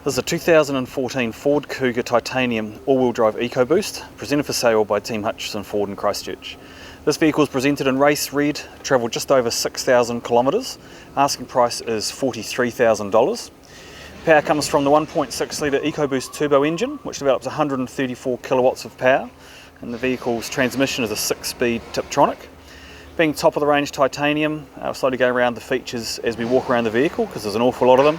This is a 2014 Ford Kuga Titanium all-wheel drive Ecoboost, presented for sale by Team Hutchinson Ford in Christchurch. This vehicle is presented in race red, travelled just over 6,000 kilometres. Asking price is $43,000. Power comes from the 1.6 litre Ecoboost turbo engine, which develops 134 kilowatts of power, and the vehicle's transmission is a 6-speed Tiptronic. Being top of the range titanium, I'll slowly go around the features as we walk around the vehicle because there's an awful lot of them.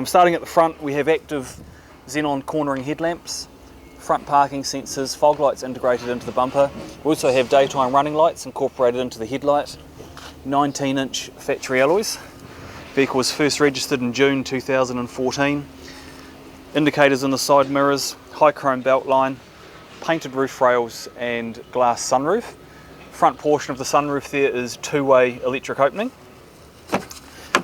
Starting at the front, we have active xenon cornering headlamps, front parking sensors, fog lights integrated into the bumper. We also have daytime running lights incorporated into the headlight, 19-inch factory alloys. Vehicle was first registered in June 2014. Indicators in the side mirrors, high chrome belt line, painted roof rails and glass sunroof. Front portion of the sunroof there is two-way electric opening.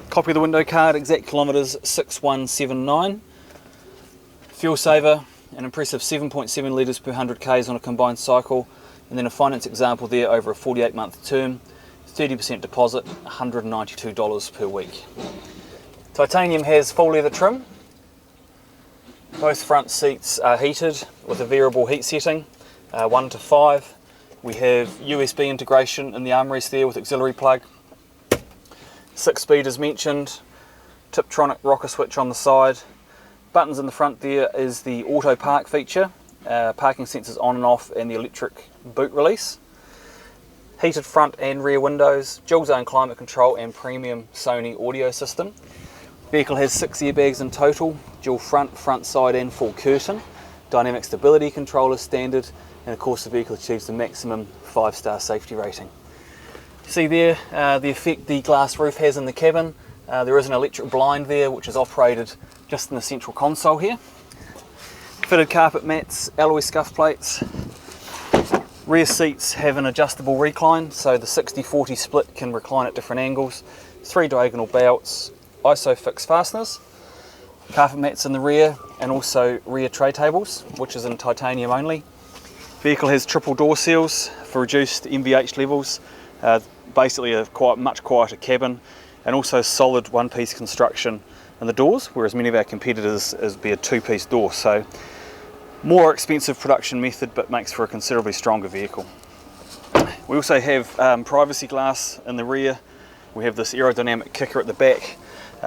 Copy of the window card, exact kilometres 6179. Fuel saver, an impressive 7.7 litres per 100 k's on a combined cycle, and then a finance example there over a 48-month term, 30% deposit, $192 per week. Titanium has full leather trim. Both front seats are heated with a variable heat setting, 1 to 5. We have USB integration in the armrest there with auxiliary plug. 6-speed as mentioned, Tiptronic rocker switch on the side. Buttons in the front there is the auto park feature, parking sensors on and off, and the electric boot release. Heated front and rear windows, dual zone climate control and premium Sony audio system. Vehicle has 6 airbags in total, dual front side and full curtain. Dynamic stability control is standard, and of course the vehicle achieves the maximum 5-star safety rating. See there the effect the glass roof has in the cabin. There is an electric blind there which is operated just in the central console here. Fitted carpet mats, alloy scuff plates. Rear seats have an adjustable recline, so the 60-40 split can recline at different angles. 3 diagonal belts, ISOFIX fasteners. Carpet mats in the rear, and also rear tray tables, which is in titanium only. Vehicle has triple door seals for reduced MVH levels. Basically a much quieter cabin, and also solid one-piece construction in the doors, whereas many of our competitors be a 2-piece door. So more expensive production method, but makes for a considerably stronger vehicle. We also have privacy glass in the rear. We have this aerodynamic kicker at the back,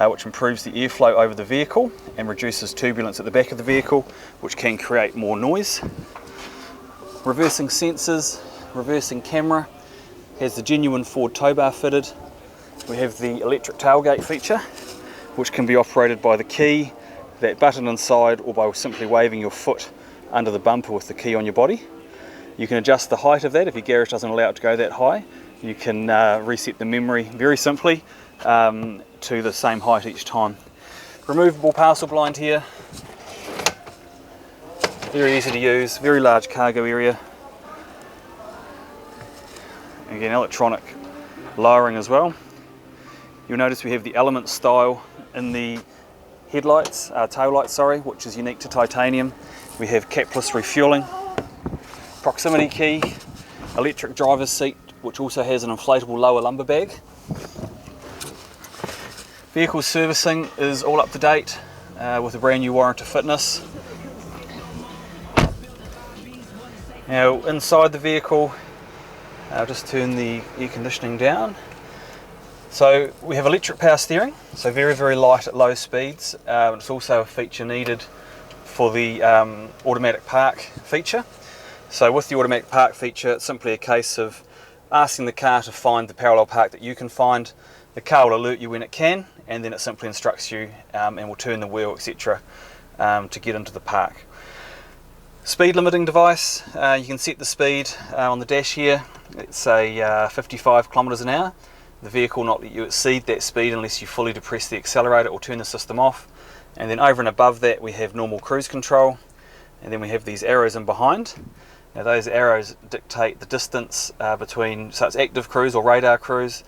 which improves the airflow over the vehicle and reduces turbulence at the back of the vehicle, which can create more noise. Reversing sensors, reversing camera. Has the genuine Ford tow bar fitted. We have the electric tailgate feature, which can be operated by the key, that button inside, or by simply waving your foot under the bumper with the key on your body. You can adjust the height of that if your garage doesn't allow it to go that high. You can reset the memory very simply to the same height each time. Removable parcel blind here. Very easy to use, very large cargo area. Again, electronic lowering as well. You'll notice we have the element style in the headlights, tail lights, which is unique to titanium. We have capless refueling, proximity key, electric driver's seat, which also has an inflatable lower lumbar bag. Vehicle servicing is all up to date with a brand new warranty fitness. Now inside the vehicle, I'll just turn the air conditioning down. So we have electric power steering, so very, very light at low speeds. It's also a feature needed for the automatic park feature. So with the automatic park feature, it's simply a case of asking the car to find the parallel park that you can find. The car will alert you when it can, and then it simply instructs you and will turn the wheel, etc. To get into the park. Speed limiting device, you can set the speed on the dash here. It's a 55 kilometers an hour. The vehicle will not let you exceed that speed unless you fully depress the accelerator or turn the system off. And then over and above that we have normal cruise control, and then we have these arrows in behind. Now those arrows dictate the distance between, so it's active cruise or radar cruise,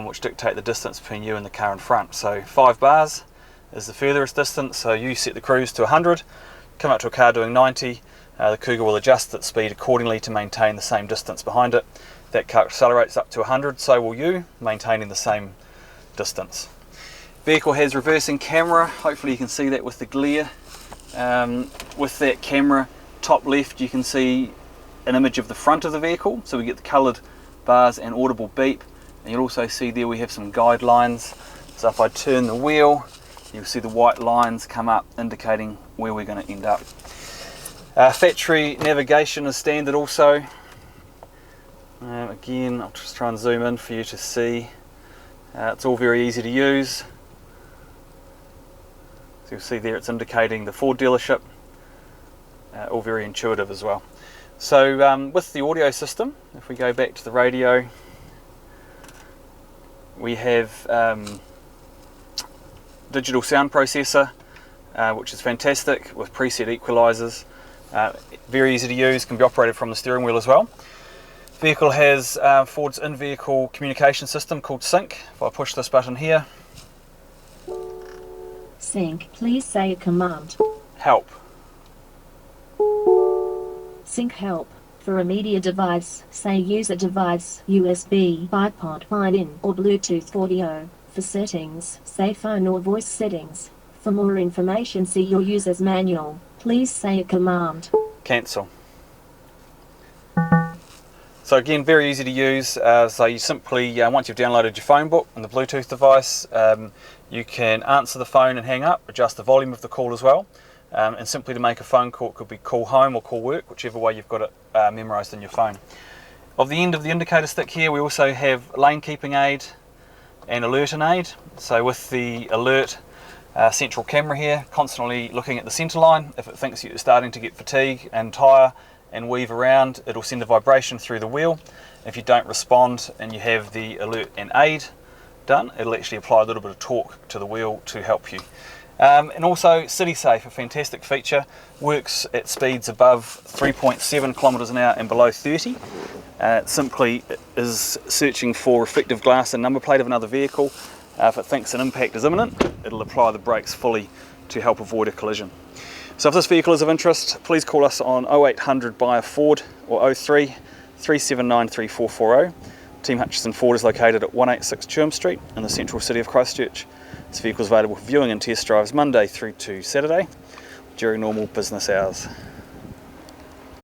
which dictate the distance between you and the car in front. So 5 bars is the furthest distance, so you set the cruise to 100, come up to a car doing 90, the Kuga will adjust its speed accordingly to maintain the same distance behind it. That car accelerates up to 100, so will you, maintaining the same distance. Vehicle has reversing camera, hopefully you can see that with the glare. With that camera, top left you can see an image of the front of the vehicle, so we get the coloured bars and audible beep, and you'll also see there we have some guidelines. So if I turn the wheel, you'll see the white lines come up indicating where we're going to end up. Factory navigation is standard also. Again, I'll just try and zoom in for you to see. It's all very easy to use. So you'll see there it's indicating the Ford dealership. All very intuitive as well. So with the audio system, if we go back to the radio, we have digital sound processor, which is fantastic with preset equalizers. Very easy to use, can be operated from the steering wheel as well. Vehicle has Ford's in-vehicle communication system called Sync. If I push this button here. Sync, please say a command. Help. Sync help. For a media device, say user device, USB, iPod, in or Bluetooth audio. For settings, say phone or voice settings. For more information, see your user's manual. Please say a command. Cancel. So again, very easy to use. So you simply, once you've downloaded your phone book and the Bluetooth device, you can answer the phone and hang up, adjust the volume of the call as well. And simply to make a phone call, it could be call home or call work, whichever way you've got it memorised in your phone. Of the end of the indicator stick here, we also have lane keeping aid and alert and aid. So with the alert central camera here, constantly looking at the centre line. If it thinks you're starting to get fatigue and tire and weave around, it'll send a vibration through the wheel. If you don't respond and you have the alert and aid done, it'll actually apply a little bit of torque to the wheel to help you. And also City Safe, a fantastic feature, works at speeds above 3.7 kilometres an hour and below 30. It simply is searching for reflective glass and number plate of another vehicle. If it thinks an impact is imminent, it'll apply the brakes fully to help avoid a collision. So if this vehicle is of interest, please call us on 0800 Buy Ford or 03 379 3440. Team Hutchinson Ford is located at 186 Churm Street in the central city of Christchurch. This vehicle is available for viewing and test drives Monday through to Saturday during normal business hours.